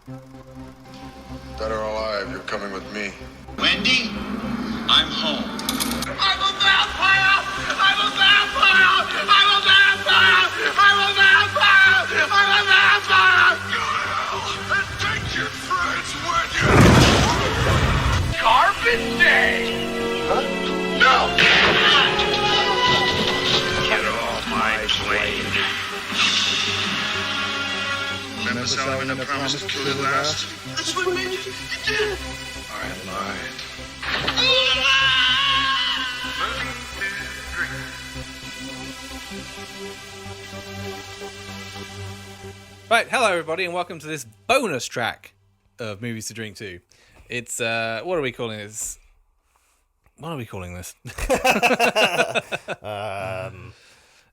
Dead or alive, you're coming with me. Wendy, I'm home. I'm a vampire! I'm a vampire! I'm a vampire! I'm a vampire! I'm a vampire! Go to hell and take your friends with you! Carbon Day! Huh? No! Get off my plane. Remember Salmon that promised to kill you last? That's what made you did it! I lied. Right, hello everybody, and welcome to this bonus track of Movies to Drink To. It's what are we calling this? What are we calling this?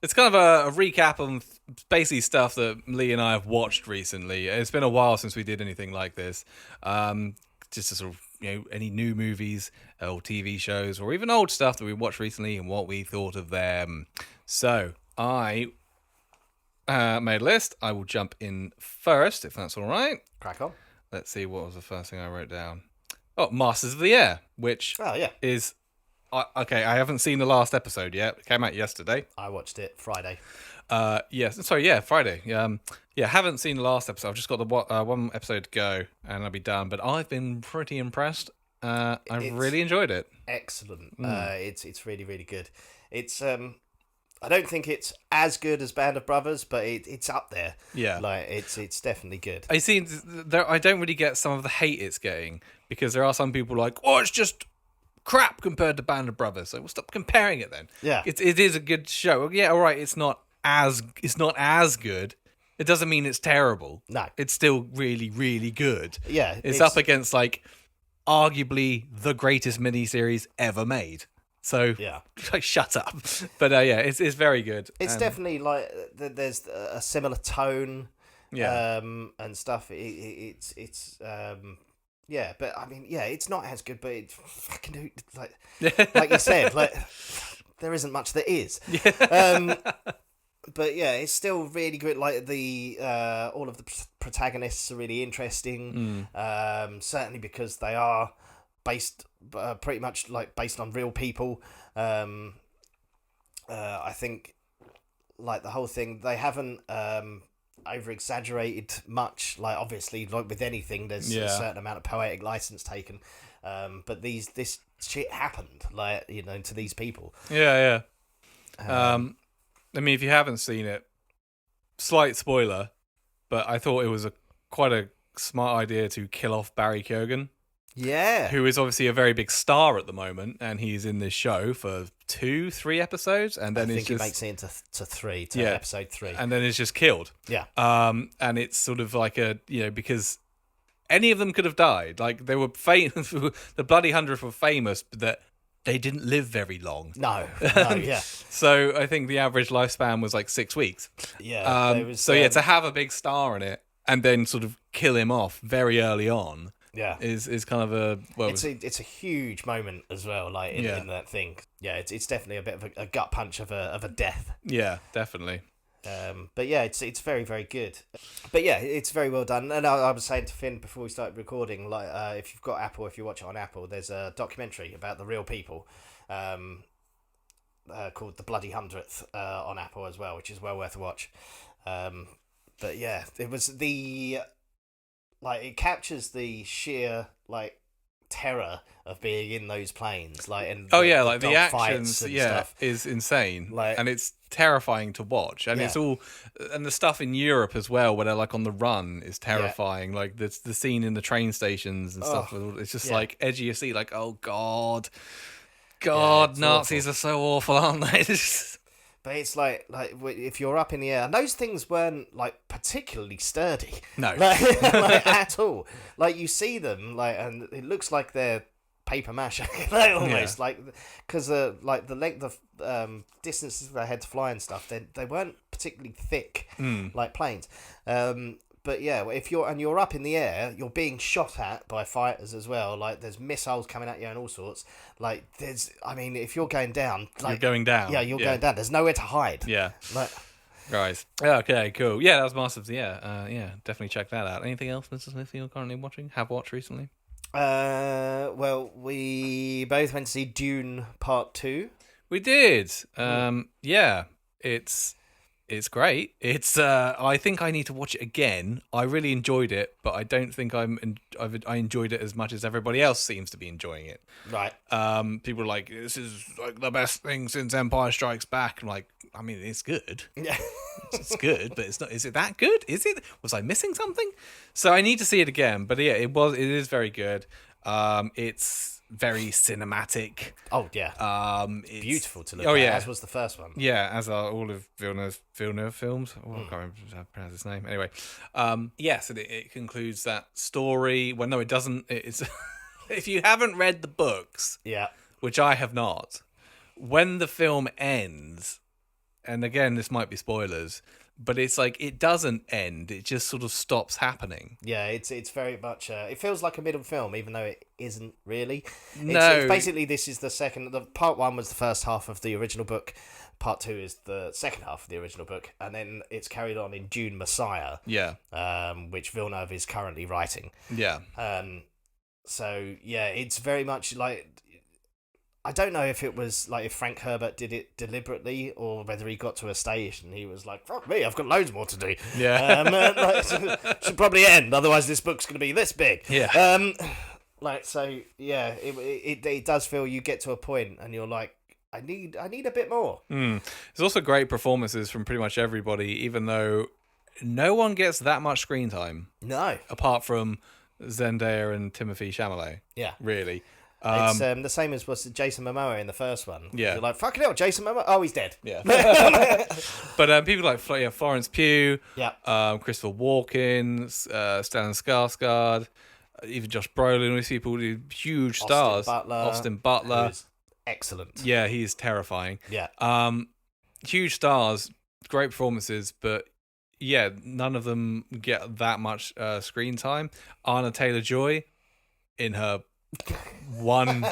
It's kind of a recap of basically stuff that Lee and I have watched recently. It's been a while since we did anything like this. Just to sort of, any new movies or TV shows or even old stuff that we watched recently and what we thought of them. So I made a list. I will jump in first, if that's all right. Crack on. Let's see, what was the first thing I wrote down? Oh, Masters of the Air, which is... okay, I haven't seen the last episode yet. It came out yesterday. I watched it Friday. Friday. Haven't seen the last episode. I've just got the one episode to go, and I'll be done. But I've been pretty impressed. I've really enjoyed it. Excellent. It's really, really good. It's I don't think it's as good as Band of Brothers, but it's up there. Yeah, like it's definitely good. I see. I don't really get some of the hate it's getting, because there are some people like, oh, it's just crap compared to Band of Brothers. So we'll stop comparing it then. Yeah, it is a good show. Yeah, all right. It's not as good. It doesn't mean it's terrible. No, it's still really, really good. Yeah, it's up against like arguably the greatest miniseries ever made. So yeah, like, shut up. But it's very good. It's definitely like there's a similar tone, and stuff. It's but I mean, it's not as good, but it fucking like you said, like there isn't much that is. But yeah, it's still really good. Like the all of the protagonists are really interesting. Certainly because they are based pretty much like based on real people. I think like the whole thing, they haven't over exaggerated much. Like obviously, like with anything, there's a certain amount of poetic license taken. But this shit happened, like to these people. I mean, if you haven't seen it, slight spoiler, but I thought it was quite a smart idea to kill off Barry Keoghan. Yeah. Who is obviously a very big star at the moment, and he's in this show for 2-3 episodes, and then I think he makes it into episode 3. And then is just killed. Yeah. And it's sort of like because any of them could have died. Like they were famous, the Bloody 100 were famous, but that they didn't live very long. No, yeah. So I think the average lifespan was like 6 weeks. Yeah. To have a big star in it and then sort of kill him off very early on. Yeah, is kind of it's a huge moment as well, like in that thing. Yeah, it's definitely a bit of a gut punch of a death. Yeah, definitely. But yeah, it's very, very good. But yeah, it's very well done. And I was saying to Finn before we started recording, like if you've got Apple, if you watch it on Apple, there's a documentary about the real people, called The Bloody 100th on Apple as well, which is well worth a watch. But yeah, it was it captures the sheer terror of being in those planes, and the actions stuff is insane, and it's terrifying to watch, and it's all, and the stuff in Europe as well where they're like on the run is terrifying. Like the scene in the train stations and stuff. It's just like edge of your seat, like, oh god, Nazis awful. Are so awful, aren't they? But it's like if you're up in the air, and those things weren't particularly sturdy. No, at all. Like you see them, and it looks like they're paper mache, almost because the length of distances they had to fly and stuff. They weren't particularly thick, like planes. But yeah, if you're up in the air, you're being shot at by fighters as well. Like there's missiles coming at you and all sorts. If you're going down, you're going down. Yeah, you're going down. There's nowhere to hide. Yeah. Right. Okay, cool. Yeah, that was Masters. Yeah, definitely check that out. Anything else, Mr. Smith, you're currently watching? Have watched recently? Well, we both went to see Dune Part 2. We did. Yeah, it's great. It's I think I need to watch it again. I really enjoyed it, but I don't think I enjoyed it as much as everybody else seems to be enjoying it. Right. People are like, this is like the best thing since Empire Strikes Back. I'm like, I mean, it's good. Yeah. It's good, but it's not. Is it that good? Is it? Was I missing something? So I need to see it again. But yeah, it is very good. It's very cinematic. Oh, yeah. It's Beautiful to look Oh at, yeah, as was the first one. yeah, as are all of Villeneuve films. Oh, I can't remember how to pronounce his name. Anyway, yes, it concludes that story. Well, no, it doesn't. It's if you haven't read the books, Yeah. which I have not, when the film ends, and again, this might be spoilers, but it's like it doesn't end. It just sort of stops happening. Yeah, it's very much. It feels like a middle film, even though it isn't really. No. It's basically this is the second. The part one was the first half of the original book. Part two is the second half of the original book, and then it's carried on in Dune Messiah, Yeah, which Villeneuve is currently writing. yeah, So yeah, it's very much like. I don't know if it was like if Frank Herbert did it deliberately or whether he got to a stage and he was like, "Fuck me, I've got loads more to do." yeah. Should probably end, otherwise this book's going to be this big. Yeah. So yeah, it does feel you get to a point and you're like, I need a bit more. There's also great performances from pretty much everybody, even though no one gets that much screen time No, apart from Zendaya and Timothée Chalamet. yeah. Really. It's the same as was Jason Momoa in the first one. Yeah. You're like, fucking hell, Jason Momoa. Oh, he's dead. Yeah. But people like Florence Pugh, Yeah. Christopher Walken, Stellan Skarsgård, even Josh Brolin, all these people, huge stars. Austin Butler. Who's excellent. Yeah, he's terrifying. Yeah. Huge stars, great performances, but yeah, none of them get that much screen time. Anna Taylor-Joy in her one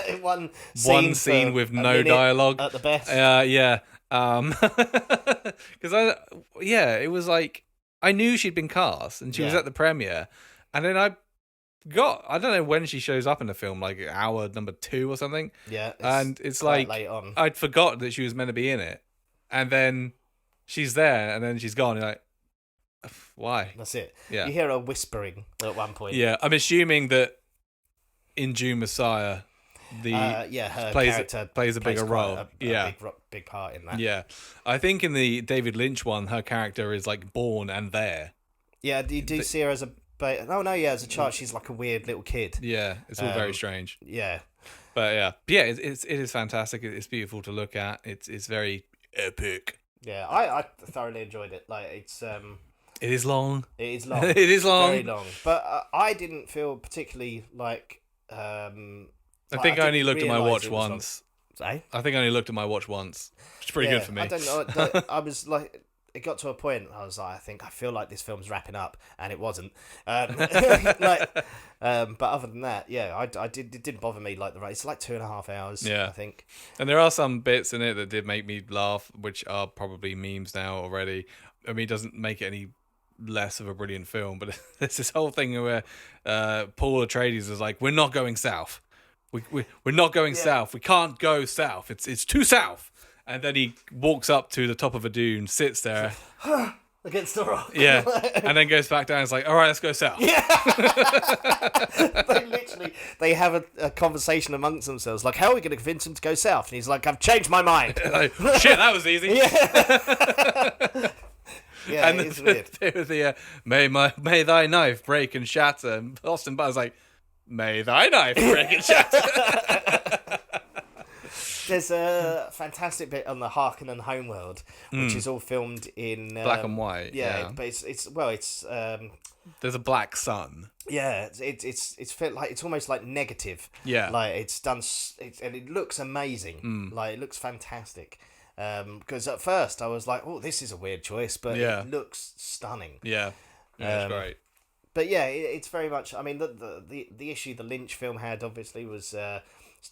one scene with a no minute dialogue at the best. Yeah. Because it was like I knew she'd been cast and she was Yeah. at the premiere, and then I don't know when she shows up in the film, like hour number 2 or something. Yeah. And it's quite like late on. I'd forgot that she was meant to be in it, and then she's there, and then she's gone. You're like, why? That's it. Yeah. You hear her whispering at one point. Yeah, I'm assuming that in Dune Messiah, her plays character a bigger quite role. a Yeah. big part in that. Yeah, I think in the David Lynch one, her character is like born and there. Yeah, do you see her as a... as a child, she's like a weird little kid. Yeah, it's all very strange. Yeah. But it is fantastic. It's beautiful to look at. It's very epic. Yeah, I thoroughly enjoyed it. Like, it's... It is long. It is long. It is long. Very long. But I didn't feel particularly like... I think I only looked at my watch once. Eh? I think I only looked at my watch once. It's pretty good for me. I don't know. I was like... It got to a point, I was like, I feel like this film's wrapping up, and it wasn't. But other than that, yeah, it didn't bother me like the race. It's like 2.5 hours, Yeah. I think. And there are some bits in it that did make me laugh, which are probably memes now already. I mean, it doesn't make it any less of a brilliant film, but there's this whole thing where Paul Atreides is like, we're not going south. We're not going south. We can't go south. It's too south. And then he walks up to the top of a dune, sits there. Against the rock. Yeah. And then goes back down and is like, all right, let's go south. Yeah. They have a conversation amongst themselves, like, how are we going to convince him to go south? And he's like, I've changed my mind. Like, shit, that was easy. Yeah, And it's weird. the may thy knife break and shatter. And Austin Butler's like, may thy knife break and shatter. There's a fantastic bit on the Harkonnen homeworld, which is all filmed in Black and white, yeah. but it's There's a black sun. yeah, it's felt like it's almost like negative. Yeah. like it's done, and it looks amazing. Like, it looks fantastic. Because at first I was like, oh, this is a weird choice, but Yeah. it looks stunning. Yeah. It's great. But yeah, it's very much. I mean, the issue the Lynch film had obviously was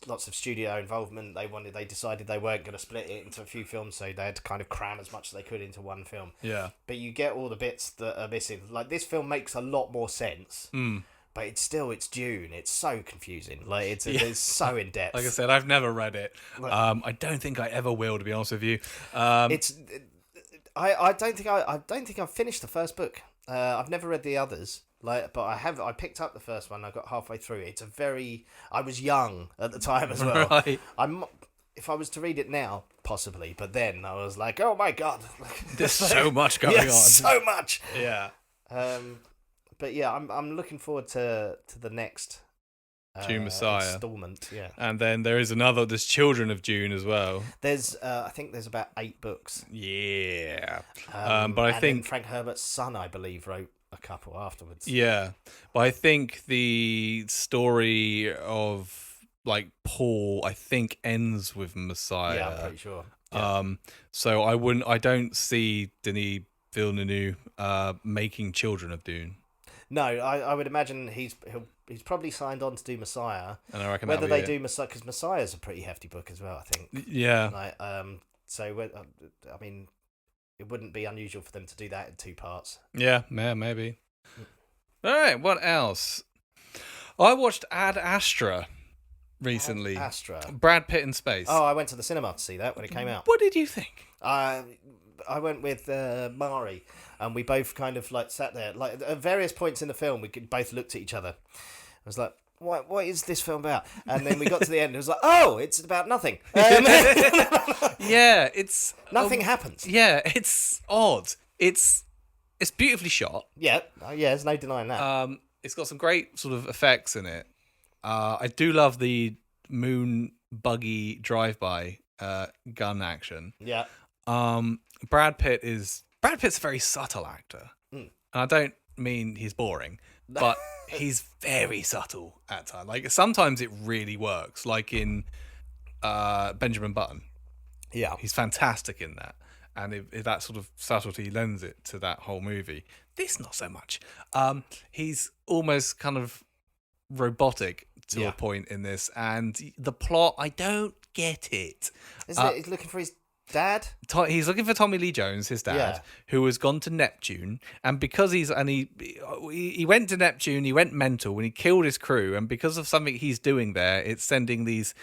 lots of studio involvement. They decided they weren't going to split it into a few films, so they had to kind of cram as much as they could into one film. Yeah. But you get all the bits that are missing. Like, this film makes a lot more sense. But it's Dune. It's so confusing. Like, it's so in depth. Like I said, I've never read it. I don't think I ever will, to be honest with you. I don't think I've finished the first book. I've never read the others. But I picked up the first one. I got halfway through. I was young at the time as well. Right. If I was to read it now, possibly. But then I was like, oh my god, There's so much going on. so much. Yeah. But yeah, I'm looking forward to the next Dune Messiah installment. Yeah. And then there's Children of Dune as well. There's I think there's about 8 books. Yeah. But I and think then Frank Herbert's son, I believe, wrote a couple afterwards. Yeah, but I think the story of like Paul, I think, ends with Messiah. Yeah, I'm pretty sure. Yeah. So I don't see Denis Villeneuve making Children of Dune. No, I would imagine he's probably signed on to do Messiah. And I reckon whether that'll they be do Messiah, because Messiah's a pretty hefty book as well, I think. Yeah. Like, so I mean, it wouldn't be unusual for them to do that in 2 parts. Yeah, maybe. All right, what else? I watched Ad Astra recently. Ad Astra. Brad Pitt in space. Oh, I went to the cinema to see that when it came out. What did you think? I went with Mari, and we both kind of like sat there. Like at various points in the film, we both looked at each other. I was like, "What is this film about?" And then we got to the end. It was like, "Oh, it's about nothing." Yeah, it's nothing happens. Yeah, it's odd. It's beautifully shot. Yeah, there's no denying that. It's got some great sort of effects in it. I do love the moon buggy drive-by gun action. Yeah. Brad Pitt's a very subtle actor. And I don't mean he's boring, but he's very subtle at times. Like sometimes it really works, like in Benjamin Button. Yeah. He's fantastic in that. And if that sort of subtlety lends it to that whole movie. This not so much. He's almost kind of robotic to a point in this, and the plot, I don't get it. Isn't it? He's looking for his dad. He's looking for Tommy Lee Jones, his dad, who has gone to Neptune, and because he went to Neptune, he went mental and he killed his crew, and because of something he's doing there, it's sending these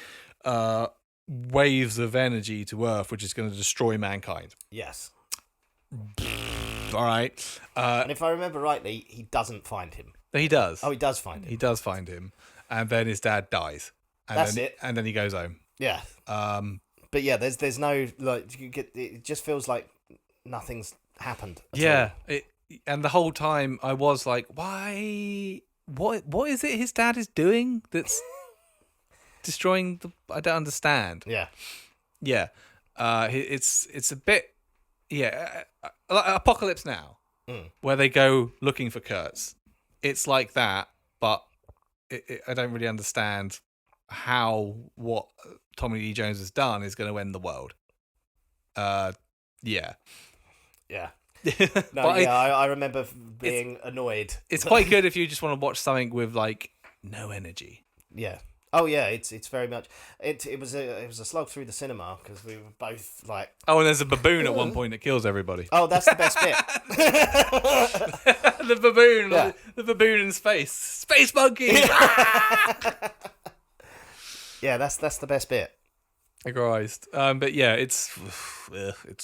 waves of energy to Earth, which is going to destroy mankind. Yes. All right. And if I remember rightly, he doesn't find him. He does. Oh, he does find him. He does find him, and then his dad dies. And That's then, it. And then he goes home. Yeah. But yeah, there's no like it just feels like nothing's happened. At all. And the whole time I was like, why? What is it his dad is doing that's destroying the? I don't understand. Yeah. Yeah. It's a bit. Yeah. Like Apocalypse Now, where they go looking for Kurtz. It's like that, but I don't really understand how what Tommy Lee Jones has done is going to end the world. Yeah. Yeah. No, But I remember being annoyed. It's quite good if you just want to watch something with like no energy. Yeah. Oh yeah, it's very much it was a slog through the cinema because we were both like. Oh, and there's a baboon at one point that kills everybody. Oh, that's the best bit. The baboon, Yeah. the baboon in space monkey. Yeah, that's the best bit. Christ. But yeah, it's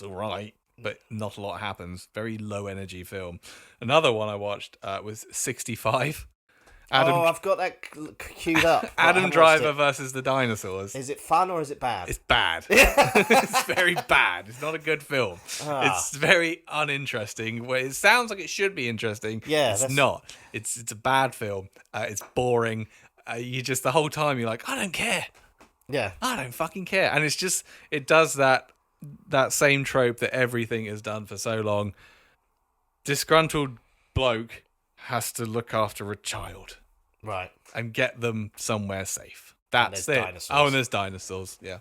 all right, but not a lot happens. Very low energy film. Another one I watched was 65. I've got that queued up. but I Adam haven't Driver watched versus the dinosaurs. it. Is it fun or is it bad? It's bad. It's very bad. It's not a good film. Ah. It's very uninteresting. Well, it sounds like it should be interesting. Yeah, it's that's- not. It's a bad film. It's boring. You just the whole time you're like, I don't care. Yeah. I don't fucking care. And it's just it does that same trope that everything has done for so long. Disgruntled bloke has to look after a child Right. and get them somewhere safe. That's there's it. dinosaurs. Oh, and there's dinosaurs. Yeah.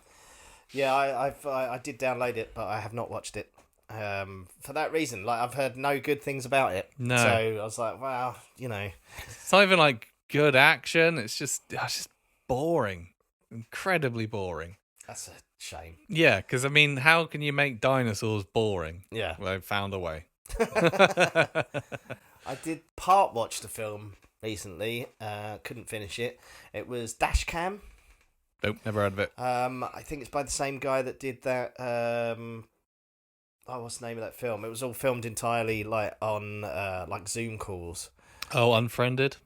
Yeah, I did download it, but I have not watched it. For that reason, like I've heard no good things about it. No. So I was like, wow, It's not even like good action. It's just boring. incredibly boring. That's a shame. Yeah, because I mean, how can you make dinosaurs boring? Yeah. Well, they found a way. I did part watch the film recently. Couldn't finish it. It was Dashcam. Nope, never heard of it. I think it's by the same guy that did that. What's the name of that film? It was all filmed entirely like on like Zoom calls. Oh, Unfriended.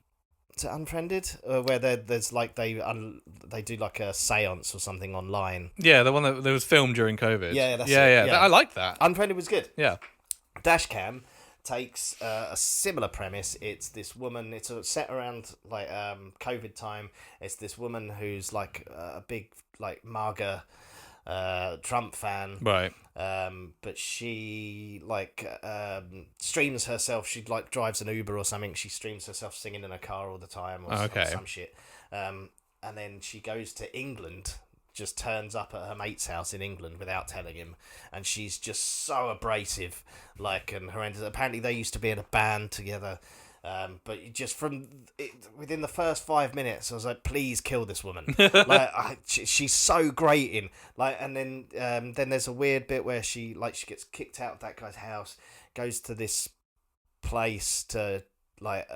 Is it Unfriended? Where there's like they do like a séance or something online. Yeah, the one that was filmed during COVID. Yeah, that's yeah, it, yeah. yeah. I like that. Unfriended was good. Yeah. Dashcam takes a similar premise. It's this woman. It's set around like COVID time. It's this woman who's like a big like MAGA Trump fan. Right. But she like streams herself. She like drives an Uber or something. She streams herself singing in a car all the time or some shit. And then she goes to England. Just turns up at her mate's house in England without telling him, and she's just so abrasive, like, and horrendous. Apparently, they used to be in a band together, but just within the first 5 minutes, I was like, "Please kill this woman!" Like, she's so grating. Like, and then there's a weird bit where she gets kicked out of that guy's house, goes to this place to like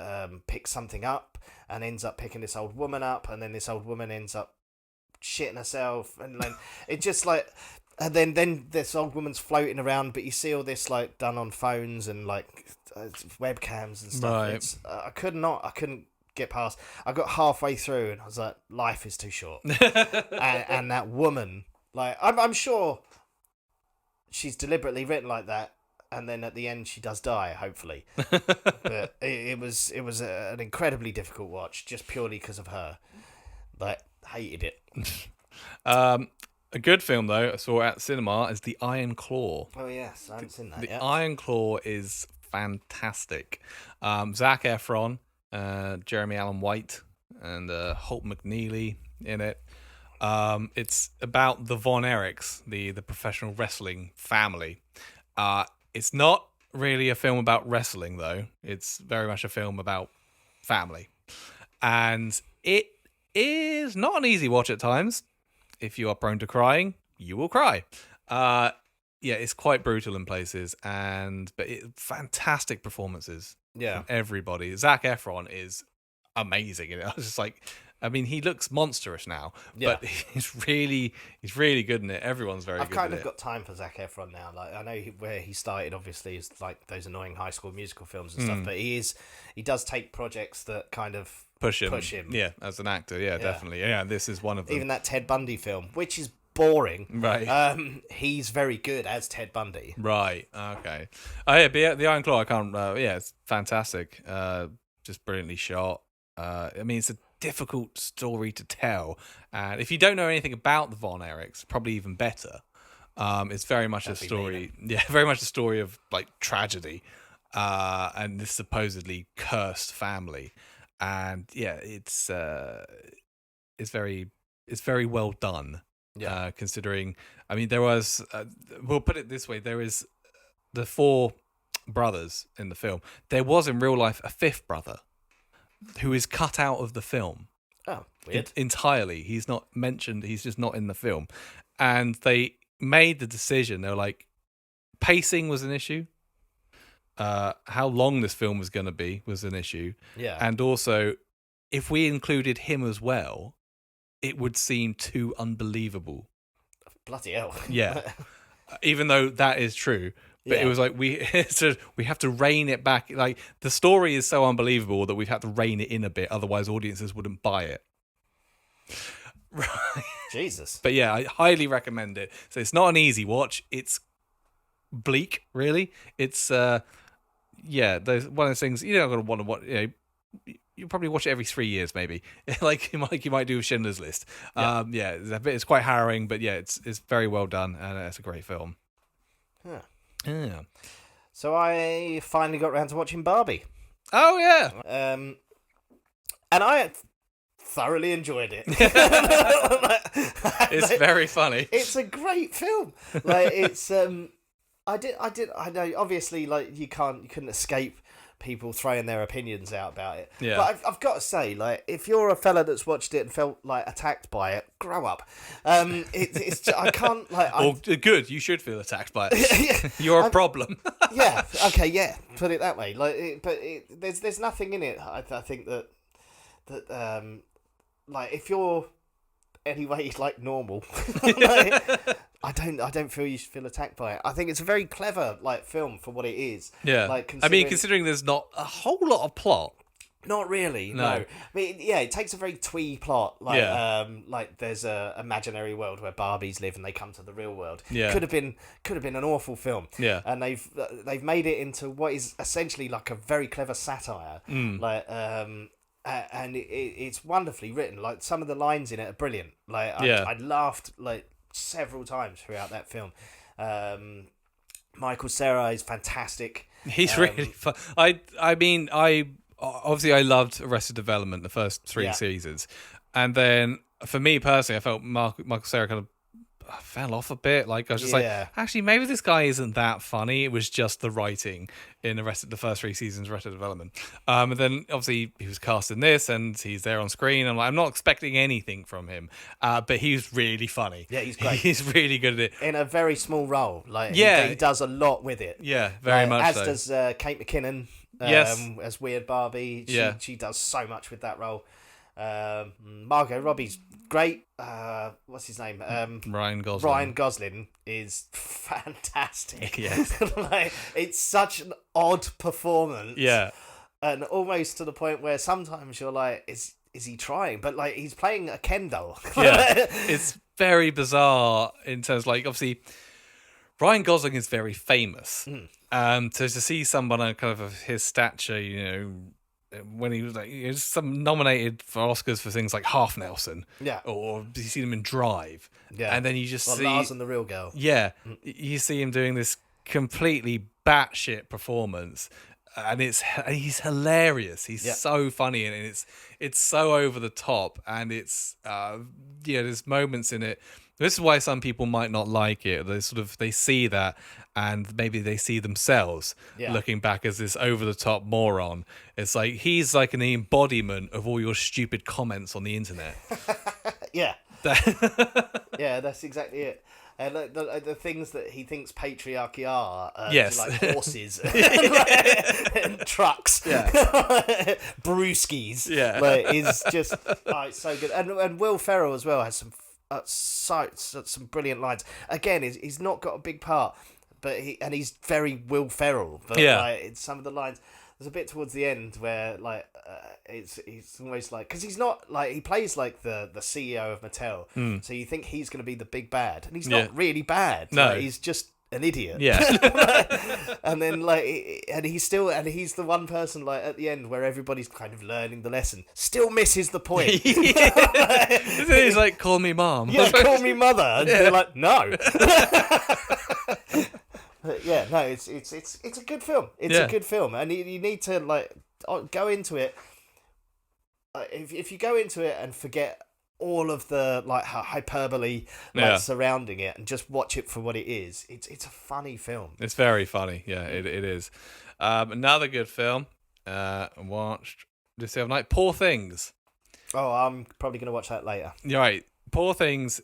pick something up, and ends up picking this old woman up, and then this old woman ends up shitting herself, and like it just like, and then this old woman's floating around, but you see all this like done on phones and like webcams and stuff. Right. It's I couldn't get past. I got halfway through and I was like, life is too short. and that woman, like, I'm sure she's deliberately written like that, and then at the end she does die, hopefully. But it was an incredibly difficult watch just purely because of her. Like, hated it. A good film though I saw at cinema is The Iron Claw. Oh yes, I haven't seen that The yet. Iron Claw is fantastic. Zac Efron, Jeremy Allen White, and Holt McNeely in it. It's about the Von Erichs, the professional wrestling family. It's not really a film about wrestling though. It's very much a film about family, and it is not an easy watch at times. If you are prone to crying, you will cry. Yeah, it's quite brutal in places, but fantastic performances. Yeah. From everybody. Zac Efron is amazing. You know? I was just like, I mean, he looks monstrous now, but he's really good in it. Everyone's very I've good. kind of got time for Zac Efron now. Like, I know where he started, obviously, is like those annoying High School Musical films and stuff. But he does take projects that kind of push him. Yeah, as an actor, yeah, definitely. Yeah, this is one of them. Even that Ted Bundy film, which is boring. Right. He's very good as Ted Bundy. Right. Okay. Oh yeah, but the Iron Claw. I can't. Yeah, it's fantastic. Just brilliantly shot. I mean, it's a difficult story to tell, and if you don't know anything about the Von Erichs, probably even better. It's very much a story. Yeah, very much a story of like tragedy, and this supposedly cursed family, and yeah, it's very well done. Yeah. Considering, I mean, there was, we'll put it this way, there is the 4 brothers in the film. There was in real life a 5th brother who is cut out of the film. Oh, weird. Entirely. He's not mentioned. He's just not in the film. And they made the decision. They were like, pacing was an issue. How long this film was going to be was an issue. Yeah. And also, if we included him as well, it would seem too unbelievable. Bloody hell. Yeah. Even though that is true. But it was like, we have to rein it back. Like, the story is so unbelievable that we've had to rein it in a bit. Otherwise, audiences wouldn't buy it. Right. Jesus. But yeah, I highly recommend it. So it's not an easy watch. It's bleak, really. It's, there's one of those things, you're not going to want to watch, you probably watch it every 3 years, maybe. like you might do with Schindler's List. Yeah. It's quite harrowing, but yeah, it's very well done, and it's a great film. Huh. Yeah. So I finally got around to watching Barbie. Oh yeah. And I thoroughly enjoyed it. It's very funny. It's a great film. Like, it's I know obviously, like, you couldn't escape people throwing their opinions out about it. Yeah. But I've got to say, like, if you're a fella that's watched it and felt like attacked by it, grow up. It's just, I can't like. Or good, you should feel attacked by it. You're a problem. Yeah. Okay. Yeah. Put it that way. Like, there's nothing in it. I think that like if you're anyway like normal, like, I don't feel you should feel attacked by it. I think it's a very clever like film for what it is. Yeah. Like, I mean, considering there's not a whole lot of plot. not really. No. I mean, yeah, it takes a very twee plot. Like, Yeah. Like there's a imaginary world where Barbies live and they come to the real world. Yeah. Could have been an awful film. Yeah. And they've made it into what is essentially like a very clever satire. Like and it's wonderfully written. Like some of the lines in it are brilliant. Like I laughed like several times throughout that film. Michael Cera is fantastic. He's really fun. I mean, I loved Arrested Development, the first three seasons, and then for me personally, I felt Michael Cera kind of fell off a bit. Like I was just like, actually, maybe this guy isn't that funny. It was just the writing in the first three seasons of Arrested Development. And then obviously he was cast in this, and he's there on screen. I'm not expecting anything from him, but he's really funny. Yeah, he's great. He's really good at it In a very small role. Like he does a lot with it. Yeah, very much. As so. does Kate McKinnon. As Weird Barbie. She does so much with that role. Margot Robbie's great. What's his name? Ryan Gosling. Ryan Gosling is fantastic. Yes. Like, it's such an odd performance. Yeah. And almost to the point where sometimes you're like, is he trying? But like he's playing a Ken doll. Yeah. It's very bizarre in terms, like, obviously Ryan Gosling is very famous. So to see someone kind of his stature, you know, when he was like, he was some nominated for Oscars for things like Half Nelson, or you see them in Drive, and then you just see Lars and the Real Girl. You see him doing this completely batshit performance, and he's hilarious. He's so funny, and it's so over the top, and it's there's moments in it. This is why some people might not like it. They see that, and maybe they see themselves looking back as this over-the-top moron. It's like he's like an embodiment of all your stupid comments on the internet. Yeah, that's exactly it. And the things that he thinks patriarchy are, like horses and trucks, brewskis, like, is just it's so good. And Will Ferrell as well has some brilliant lines. Again, he's not got a big part, but he's very Will Ferrell. But like, some of the lines, there's a bit towards the end where like it's almost like, because he's not like, he plays like the CEO of Mattel, so you think he's going to be the big bad, and he's not really bad. No, like, he's just an idiot. And then like, and he's the one person like at the end where everybody's kind of learning the lesson, still misses the point. He's like, call me mom. Yeah, call me mother. And they're like, no. But yeah, no, it's a good film. It's a good film, and you need to like go into it. If you go into it and forget all of the like hyperbole surrounding it and just watch it for what it is, it's a funny film. It's very funny. Yeah, it is. Another good film. Watched this the other night. Poor Things. Oh, I'm probably going to watch that later. You're right. Poor Things.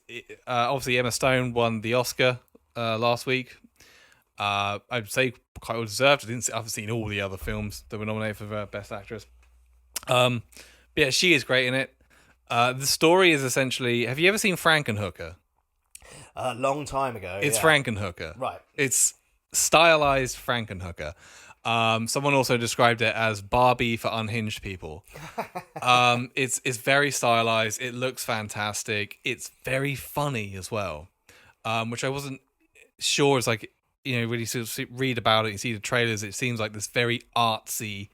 Obviously, Emma Stone won the Oscar last week. I'd say quite well deserved. I haven't seen all the other films that were nominated for Best Actress. But yeah, she is great in it. The story is essentially, have you ever seen Frankenhooker? A long time ago. It's Frankenhooker. Right. It's stylized Frankenhooker. Someone also described it as Barbie for unhinged people. It's very stylized. It looks fantastic. It's very funny as well, which I wasn't sure. It's like, you know, when you sort of read about it, you see the trailers, it seems like this very artsy,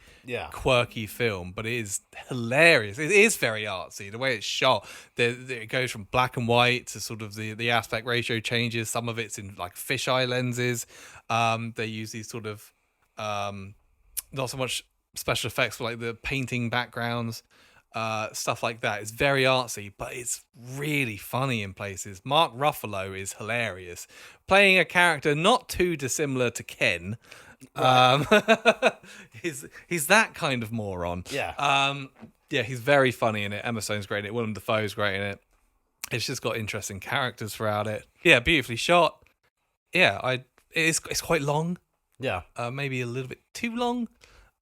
quirky film, but it is hilarious. It is very artsy. The way it's shot, it goes from black and white to sort of the aspect ratio changes. Some of it's in like fisheye lenses. They use these sort of not so much special effects, but like the painting backgrounds, stuff like that. It's very artsy, but it's really funny in places. Mark Ruffalo is hilarious, playing a character not too dissimilar to Ken, He's that kind of moron. Yeah. Yeah, he's very funny in it. Emma Stone's great in it. Willem Dafoe's great in it. It's just got interesting characters throughout it. Yeah, beautifully shot. Yeah, it's quite long. Yeah. Maybe a little bit too long.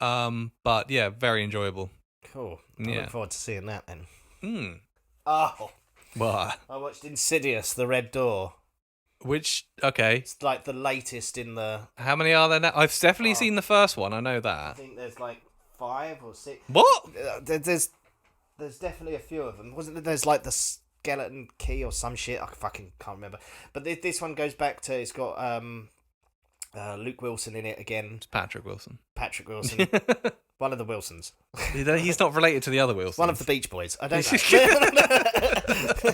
But yeah, very enjoyable. Cool. I Yeah. look forward to seeing that then. Hmm. Oh, Well, I watched Insidious, The Red Door. okay. It's like the latest in the. How many are there now? I've definitely Oh. seen the first one. I know I that. think there's like 5 or 6. What? There's definitely a few of them. Wasn't there? There's like the Skeleton Key or some shit. I fucking can't remember. But this one goes back to. It's got Luke Wilson in it again. It's Patrick Wilson. Patrick Wilson. One of the Wilsons. He's not related to the other Wilsons. One of the Beach Boys. I don't know.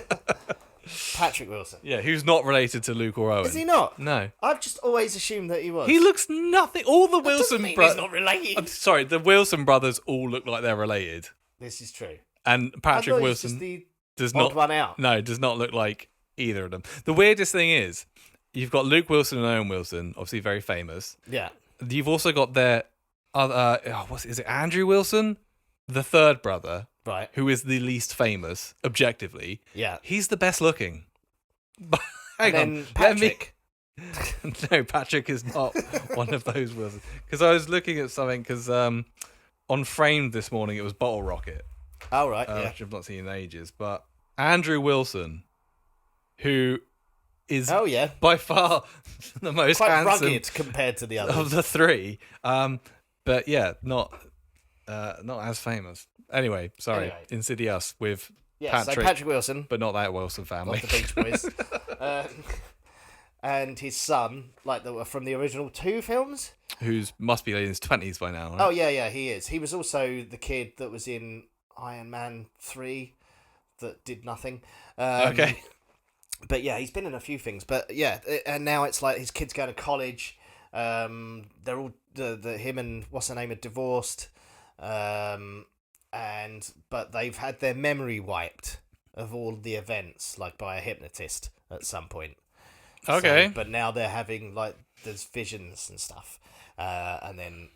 Patrick Wilson. Yeah, who's not related to Luke or Owen? Is he not? No. I've just always assumed that he was. He looks nothing. All the Doesn't Wilson mean he's brothers. not related. I'm sorry, the Wilson brothers all look like they're related, This is true. and I Patrick thought he was just Wilson the does odd not. one out. No, does not look like either of them. The weirdest thing is, you've got Luke Wilson and Owen Wilson, obviously very famous. Yeah. You've also got their other. Is it Andrew Wilson, the third brother, Right. who is the least famous objectively? Yeah. He's the best looking. Hang And on, then let me- Patrick. No, Patrick is not one of those Wilsons. Because I was looking at something, because on Framed this morning it was Bottle Rocket, Oh, right. Yeah. which I've not seen in ages. But Andrew Wilson, who is Oh, yeah. by far the most Quite handsome rugged compared to the of others. the three. But yeah, not as famous. Anyway, sorry, Anyway. Insidious with Yeah, so Patrick, Patrick Wilson but not that Wilson family. of the Beach Boys. And his son, like from the original 2 films. Who's must be in his 20s by now. Right? Oh, yeah, he is. He was also the kid that was in Iron Man 3 that did nothing. Okay. But yeah, he's been in a few things. But yeah, and now it's like his kids going to college. They're all him and what's her name are divorced. But they've had their memory wiped of all the events, like by a hypnotist at some point. Okay. So, but now they're having like there's visions and stuff, and then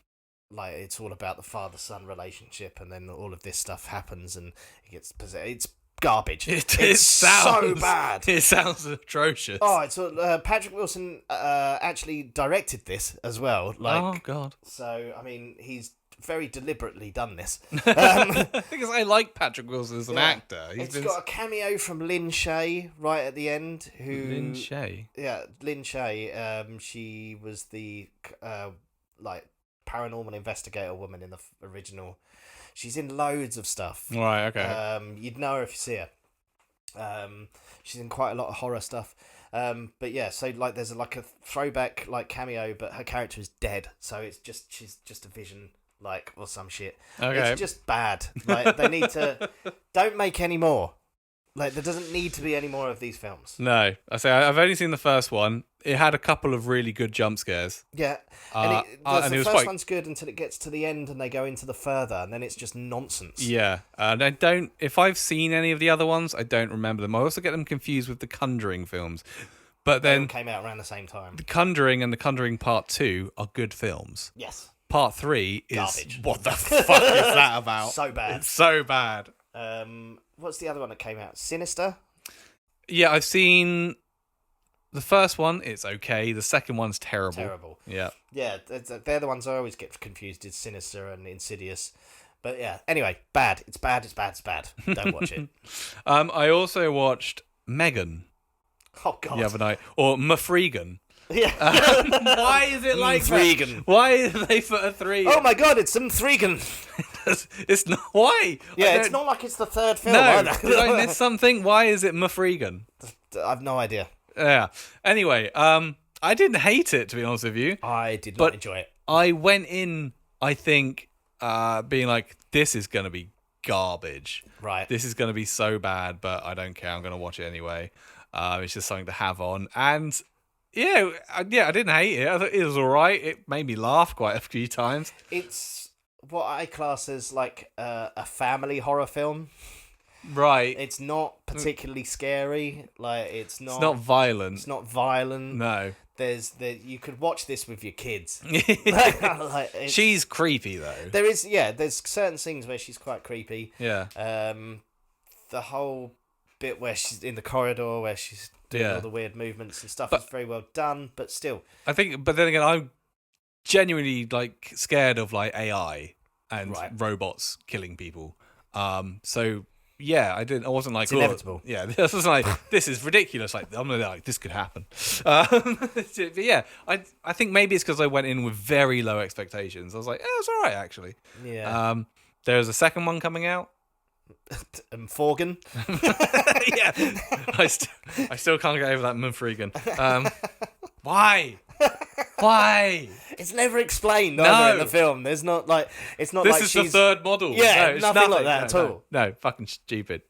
like it's all about the father-son relationship, and then all of this stuff happens, and he gets possessed. It's garbage. It so bad. It sounds atrocious. Oh, it's Patrick Wilson actually directed this as well. Like, Oh God. so I mean, he's very deliberately done this. Because I like Patrick Wilson as an Yeah. actor. It's got a cameo from Lynn Shay right at the end. Who Lin Shay. Yeah, Lynn Shay. She was the like paranormal investigator woman in the original. She's in loads of stuff. Right. Okay. You'd know her if you see her. She's in quite a lot of horror stuff. But yeah, so like there's like a throwback like cameo, but her character is dead, so she's just a vision like or some shit. Okay. It's just bad. Like they need to don't make any more. Like there doesn't need to be any more of these films. No, I say I've only seen the first one. It had a couple of really good jump scares. Yeah, and the it was first quite- one's good until it gets to the end and they go into the further, and then it's just nonsense. Yeah, and I don't. If I've seen any of the other ones, I don't remember them. I also get them confused with the Conjuring films. But They all then came out around the same time. The Conjuring and The Conjuring Part 2 are good films. Yes, Part 3 is Garbage. what the fuck is that about? so bad. It's so bad. What's the other one that came out? Sinister. Yeah, I've seen the first one. It's okay. The second one's terrible. Terrible. Yeah. Yeah, they're the ones I always get confused. Is Sinister and Insidious. But yeah, anyway, bad. It's bad. It's bad. It's bad. Don't watch it. I also watched Megan Oh God. the other night, or Mafregan. Yeah. Why is it like Mafregan. that? Why did they put a 3? Oh my God, it's some Thregan. It's not. Why? Yeah, I it's don't- not like it's the third film. No, either. did I miss something? Why is it Mafregan? I've no idea. Yeah. Anyway, I didn't hate it, to be honest with you. I did But- not enjoy it. I went in, I think, being like, this is going to be garbage. Right. This is going to be so bad, but I don't care. I'm going to watch it anyway. It's just something to have on. And yeah, I didn't hate it. I thought it was all right. It made me laugh quite a few times. It's what I class as like a family horror film. Right. It's not particularly scary. Like It's not violent. It's not violent. No. You could watch this with your kids. Like, She's creepy though. There's certain scenes where she's quite creepy. Yeah. The whole bit where she's in the corridor where she's doing Yeah. all the weird movements and stuff But- is very well done, but still. I think, but then again, I'm genuinely like scared of like AI and Right. robots killing people. So yeah, I wasn't like, It's inevitable. Yeah, this was like, this is ridiculous. Like, I'm like, this could happen. But yeah, I think maybe it's because I went in with very low expectations. I was like, it's all right actually. Yeah. There's a second one coming out. Forgan. Yeah, I still can't get over that Mumfregan. Why? Why? It's never explained No. either in the film. There's not like it's not This like is she's the third model. Yeah, no, it's nothing like that at No, all. No, fucking stupid.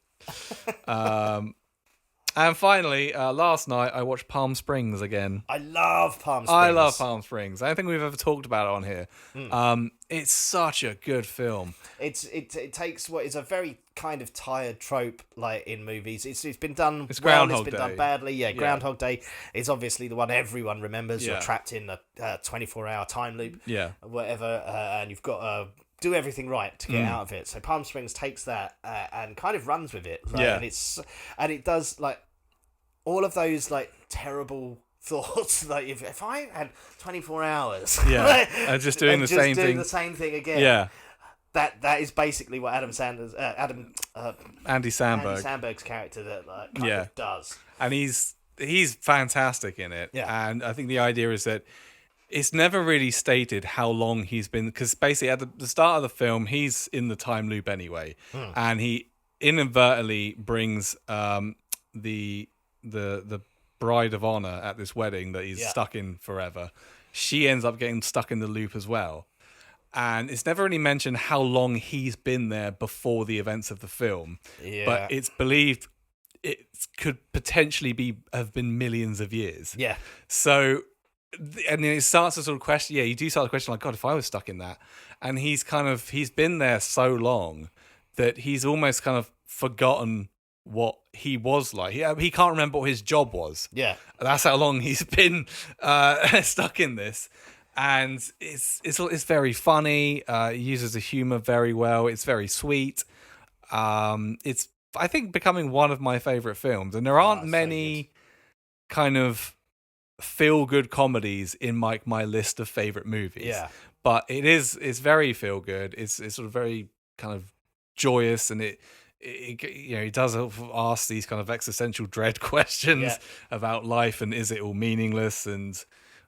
And finally, last night I watched Palm Springs again. I love Palm Springs. I love Palm Springs. I don't think we've ever talked about it on here. It's such a good film. It takes what is a very kind of tired trope like in movies. It's been done It's well, Groundhog it's been Day. done badly. Yeah, Groundhog Day is obviously the one everyone remembers. Yeah. You're trapped in a 24-hour time loop. Yeah. Whatever, and you've got to do everything right to get out of it. So Palm Springs takes that and kind of runs with it. Like, Yeah. and it does like all of those like terrible thoughts. Like if I had 24 hours, Yeah, and just doing the same thing. the same thing again. Yeah. That is basically what Andy Samberg. Sandberg's character that kind Yeah. of does. And he's fantastic in it. Yeah. And I think the idea is that it's never really stated how long he's been, because basically at the start of the film he's in the time loop anyway, and he inadvertently brings the bride of honor at this wedding that he's Yeah. stuck in forever. She ends up getting stuck in the loop as well. And it's never really mentioned how long he's been there before the events of the film. Yeah. But it's believed it could potentially have been millions of years. Yeah. So, and then it starts to sort of question. Yeah, you do start to question, like, God, if I was stuck in that. And he's been there so long that he's almost kind of forgotten what he was like. He can't remember what his job was. Yeah. That's how long he's been stuck in this. And it's very funny. It uses the humor very well. It's very sweet. It's, I think, becoming one of my favorite films. And there aren't it's so many kind of feel good comedies in my list of favorite movies. Yeah. But it's very feel good. It's sort of very kind of joyous, and it he does ask these kind of existential dread questions Yeah. about life and is it all meaningless and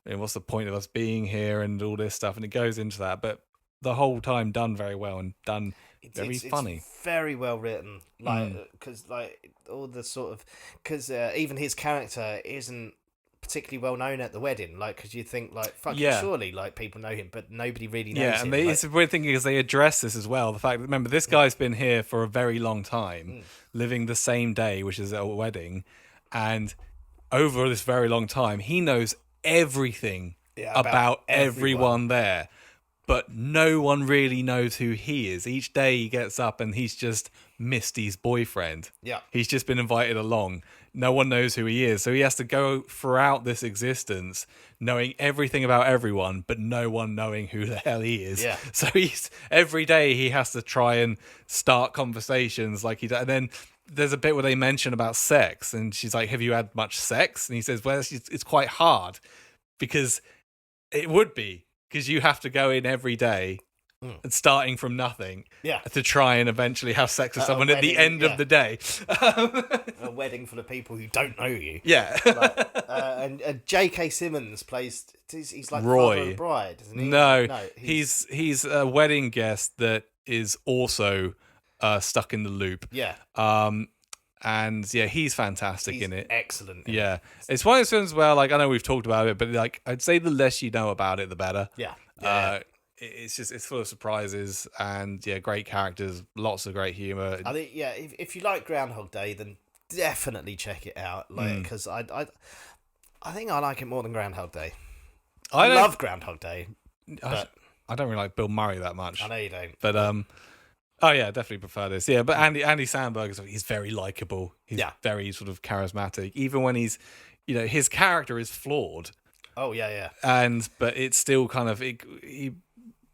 what's the point of us being here and all this stuff, and it goes into that, but the whole time done very well and done very funny. It's very well written, like because all the sort of because even his character isn't particularly well known at the wedding, like because you think like fucking Yeah. surely like people know him, but nobody really knows Yeah, him. and like, it's a weird thing because they address this as well. The fact that, remember, this guy's been here for a very long time, living the same day, which is a wedding, and over this very long time, he knows everything about everyone there, but no one really knows who he is. Each day he gets up and he's just Misty's boyfriend. Yeah. He's just been invited along. No one knows who he is. So he has to go throughout this existence knowing everything about everyone, but no one knowing who the hell he is. Yeah. So every day he has to try and start conversations like he does. And then there's a bit where they mention about sex, and she's like, have you had much sex? And he says, well, it's quite hard because it would be, because you have to go in every day and starting from nothing to try and eventually have sex with someone at the wedding, end of the day. a wedding full of people who don't know you. Yeah. And J.K. Simmons plays. He's like Roy. father of the bride, isn't he? No, he's a wedding guest that is also stuck in the loop. Yeah. And yeah, he's fantastic He's in it. excellent. Yeah, it's one of those films where, like, I know we've talked about it, but like, I'd say the less you know about it, the better. Yeah. It's full of surprises and great characters, lots of great humor. I think if you like Groundhog Day, then definitely check it out. Like, because I think I like it more than Groundhog Day. I love Groundhog Day. I don't really like Bill Murray that much. I know you don't. But Oh yeah, definitely prefer this. Yeah, but Andy Samberg he's very likable. He's Yeah. very sort of charismatic, even when he's, his character is flawed, Oh yeah. but it's still kind of he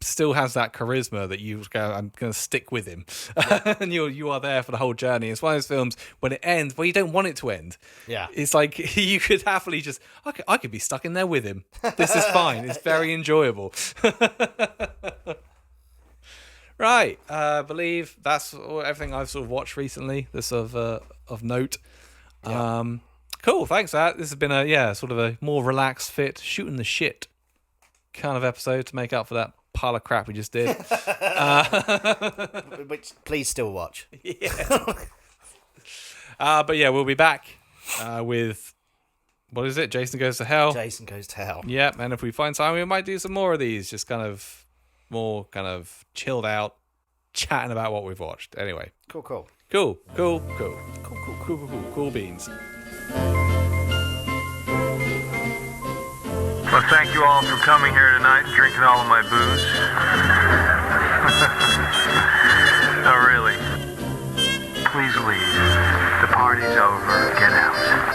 still has that charisma that you go, I'm going to stick with him, and you are there for the whole journey. It's one of those films when it ends, well, you don't want it to end. Yeah. It's like you could happily just, I could be stuck in there with him. This is fine. It's very enjoyable. Right, I believe that's everything I've sort of watched recently. This of note. Yeah. Cool, thanks for that. This has been sort of a more relaxed, fit, shooting the shit kind of episode to make up for that pile of crap we just did. Which please still watch. But yeah, we'll be back with, what is it? Jason Goes to Hell. Jason Goes to Hell. Yeah, and if we find time, we might do some more of these, just kind of more kind of chilled out, chatting about what we've watched. Anyway. Cool. Cool beans. Well, thank you all for coming here tonight and drinking all of my booze. No, really. Please leave. The party's over. Get out.